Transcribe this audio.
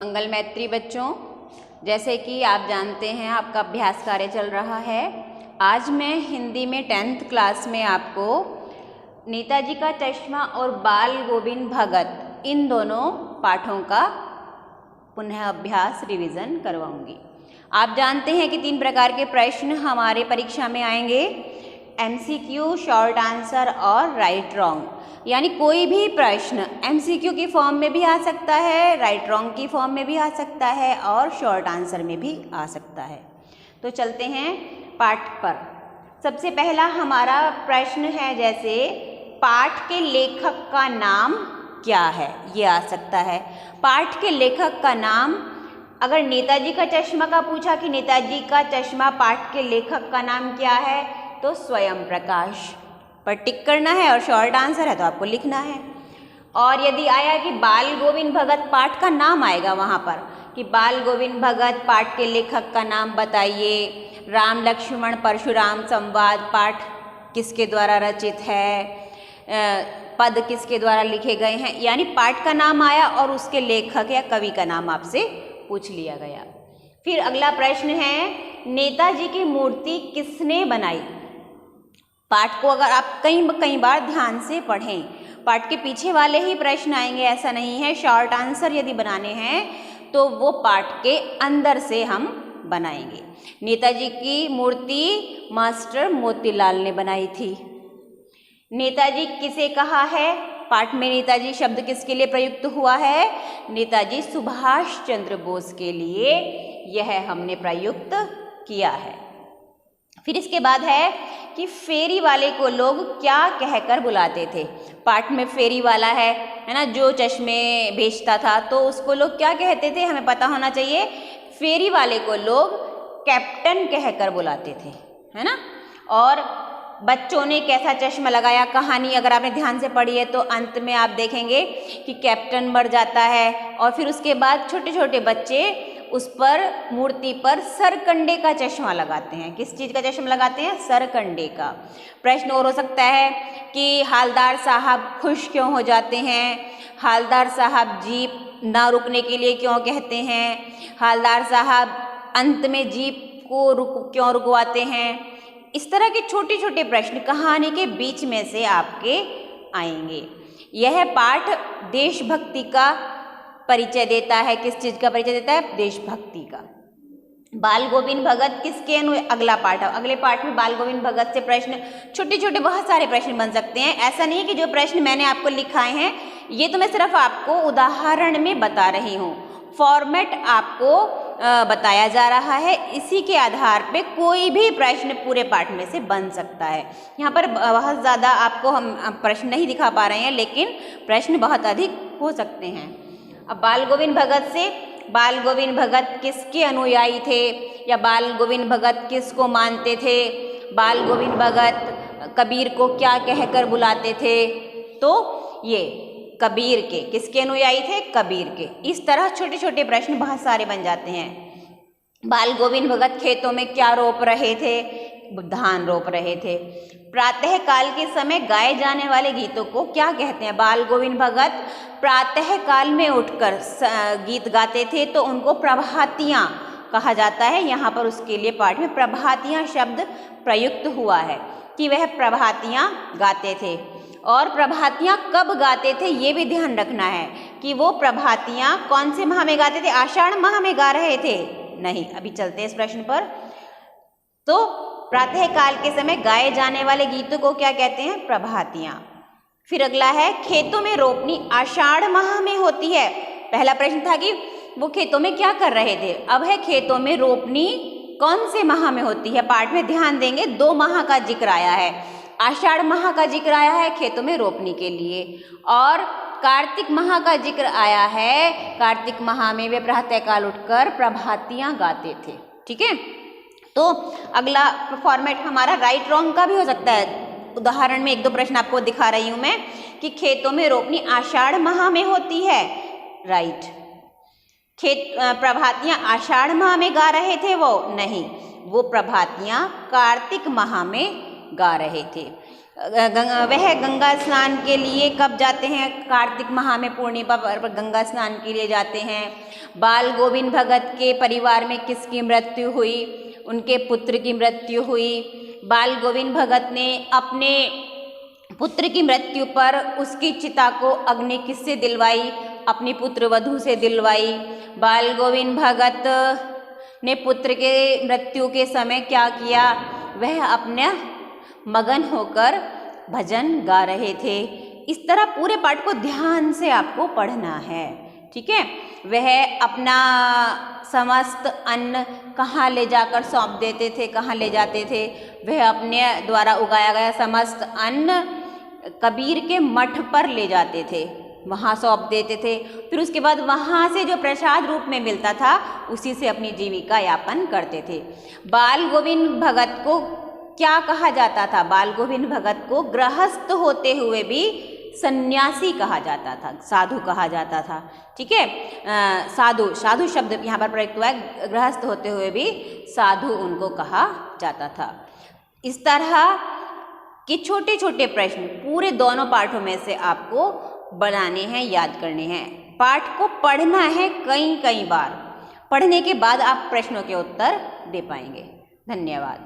मंगल मैत्री बच्चों, जैसे कि आप जानते हैं आपका अभ्यास कार्य चल रहा है। आज मैं हिंदी में 10th क्लास में आपको नेताजी का चश्मा और बाल गोविंद भगत इन दोनों पाठों का पुनः अभ्यास रिवीजन करवाऊंगी। आप जानते हैं कि 3 प्रकार के प्रश्न हमारे परीक्षा में आएंगे, MCQ, शॉर्ट आंसर और राइट रॉन्ग। यानी कोई भी प्रश्न MCQ की फॉर्म में भी आ सकता है, राइट रॉन्ग की फॉर्म में भी आ सकता है और शॉर्ट आंसर में भी आ सकता है। तो चलते हैं पाठ पर। सबसे पहला हमारा प्रश्न है, जैसे पाठ के लेखक का नाम क्या है, ये आ सकता है। पाठ के लेखक का नाम, अगर नेताजी का चश्मा का पूछा कि नेताजी का चश्मा पाठ के लेखक का नाम क्या है, तो स्वयं प्रकाश पर टिक करना है और शॉर्ट आंसर है तो आपको लिखना है। और यदि आया कि बाल गोविंद भगत, पाठ का नाम आएगा वहाँ पर कि बाल गोविंद भगत पाठ के लेखक का नाम बताइए, राम लक्ष्मण परशुराम संवाद पाठ किसके द्वारा रचित है, पद किसके द्वारा लिखे गए हैं, यानी पाठ का नाम आया और उसके लेखक या कवि का नाम आपसे पूछ लिया गया। फिर अगला प्रश्न है, नेताजी की मूर्ति किसने बनाई। पाठ को अगर आप कई बार ध्यान से पढ़ें, पाठ के पीछे वाले ही प्रश्न आएंगे, ऐसा नहीं है। शॉर्ट आंसर यदि बनाने हैं तो वो पाठ के अंदर से हम बनाएंगे। नेताजी की मूर्ति मास्टर मोतीलाल ने बनाई थी। नेताजी किसे कहा है, पाठ में नेताजी शब्द किसके लिए प्रयुक्त हुआ है, नेताजी सुभाष चंद्र बोस के लिए यह हमने प्रयुक्त किया है। फिर इसके बाद है कि फेरी वाले को लोग क्या कहकर बुलाते थे। पाठ में फेरी वाला है ना, जो चश्मे बेचता था, तो उसको लोग क्या कहते थे, हमें पता होना चाहिए। फेरी वाले को लोग कैप्टन कहकर बुलाते थे, है ना। और बच्चों ने कैसा चश्मा लगाया, कहानी अगर आपने ध्यान से पढ़ी है तो अंत में आप देखेंगे कि कैप्टन मर जाता है और फिर उसके बाद छोटे छोटे बच्चे उस पर, मूर्ति पर सरकंडे का चश्मा लगाते हैं। किस चीज़ का चश्मा लगाते हैं, सरकंडे का। प्रश्न और हो सकता है कि हालदार साहब खुश क्यों हो जाते हैं, हालदार साहब जीप ना रुकने के लिए क्यों कहते हैं, हालदार साहब अंत में जीप को क्यों रुकवाते हैं। इस तरह के छोटे छोटे प्रश्न कहानी के बीच में से आपके आएंगे। यह पाठ देशभक्ति का परिचय देता है। किस चीज़ का परिचय देता है, देशभक्ति का। बाल गोविंद भगत किसके अगला पाठ है, अगले पाठ में बाल गोविंद भगत से प्रश्न छोटे छोटे बहुत सारे प्रश्न बन सकते हैं। ऐसा नहीं है कि जो प्रश्न मैंने आपको लिखाए हैं ये तो मैं सिर्फ आपको उदाहरण में बता रही हूँ, फॉर्मेट आपको बताया जा रहा है। इसी के आधार पे कोई भी प्रश्न पूरे पाठ में से बन सकता है। यहाँ पर बहुत ज़्यादा आपको हम प्रश्न नहीं दिखा पा रहे हैं, लेकिन प्रश्न बहुत अधिक हो सकते हैं। अब बाल गोविंद भगत से, बाल गोविंद भगत किसके अनुयायी थे या बाल गोविंद भगत किसको मानते थे, बाल गोविंद भगत कबीर को क्या कहकर बुलाते थे, तो ये कबीर के, किसके अनुयायी थे, कबीर के। इस तरह छोटे छोटे प्रश्न बहुत सारे बन जाते हैं। बाल गोविंद भगत खेतों में क्या रोप रहे थे, धान रोप रहे थे। प्रातः काल के समय गाए जाने वाले गीतों को क्या कहते हैं, बाल गोविंद भगत प्रातः काल में उठकर गीत गाते थे तो उनको प्रभातियाँ कहा जाता है। यहाँ पर उसके लिए पाठ में प्रभातियाँ शब्द प्रयुक्त हुआ है कि वह प्रभातियाँ गाते थे। और प्रभातियाँ कब गाते थे ये भी ध्यान रखना है कि वो प्रभातियाँ कौन से माह में गाते थे, आषाढ़ माह में गा रहे थे, नहीं। अभी चलते हैं इस प्रश्न पर। तो प्रातः काल के समय गाए जाने वाले गीतों को क्या कहते हैं, प्रभातियाँ। फिर अगला है, खेतों में रोपनी आषाढ़ माह में होती है। पहला प्रश्न था कि वो खेतों में क्या कर रहे थे, अब है खेतों में रोपनी कौन से माह में होती है। पाठ में ध्यान देंगे 2 माह का जिक्र आया है, आषाढ़ माह का जिक्र आया है खेतों में रोपनी के लिए, और कार्तिक माह का जिक्र आया है। कार्तिक माह में वे प्रातःकाल उठकर प्रभातियाँ गाते थे, ठीक है। तो अगला फॉर्मेट हमारा राइट रॉन्ग का भी हो सकता है। उदाहरण में 1-2 प्रश्न आपको दिखा रही हूँ मैं कि खेतों में रोपनी आषाढ़ माह में होती है, राइट। प्रभातियाँ आषाढ़ माह में गा रहे थे वो, नहीं, वो प्रभातियाँ कार्तिक माह में गा रहे थे। वह गंगा स्नान के लिए कब जाते हैं? कार्तिक माह में पूर्णिमा पर गंगा स्नान के लिए जाते हैं। बाल गोविंद भगत के परिवार में किसकी मृत्यु हुई? उनके पुत्र की मृत्यु हुई। बाल गोविंद भगत ने अपने पुत्र की मृत्यु पर उसकी चिता को अग्नि किससे दिलवाई? अपनी पुत्र वधू से दिलवाई। बाल गोविंद भगत ने पुत्र के मृत्यु के समय क्या किया? वह अपने मगन होकर भजन गा रहे थे। इस तरह पूरे पाठ को ध्यान से आपको पढ़ना है, ठीक है। वह अपना समस्त अन्न कहाँ ले जाकर सौंप देते थे, कहाँ ले जाते थे? वह अपने द्वारा उगाया गया समस्त अन्न कबीर के मठ पर ले जाते थे, वहाँ सौंप देते थे। फिर उसके बाद वहाँ से जो प्रसाद रूप में मिलता था उसी से अपनी जीविका यापन करते थे। बाल गोविंद भगत को क्या कहा जाता था? बाल गोविंद भगत को गृहस्थ होते हुए भी सन्यासी कहा जाता था, साधु कहा जाता था, ठीक है। साधु शब्द यहाँ पर प्रयुक्त हुआ है, गृहस्थ होते हुए भी साधु उनको कहा जाता था। इस तरह के छोटे छोटे प्रश्न पूरे दोनों पाठों में से आपको बनाने हैं, याद करने हैं। पाठ को पढ़ना है कई बार, पढ़ने के बाद आप प्रश्नों के उत्तर दे पाएंगे। धन्यवाद।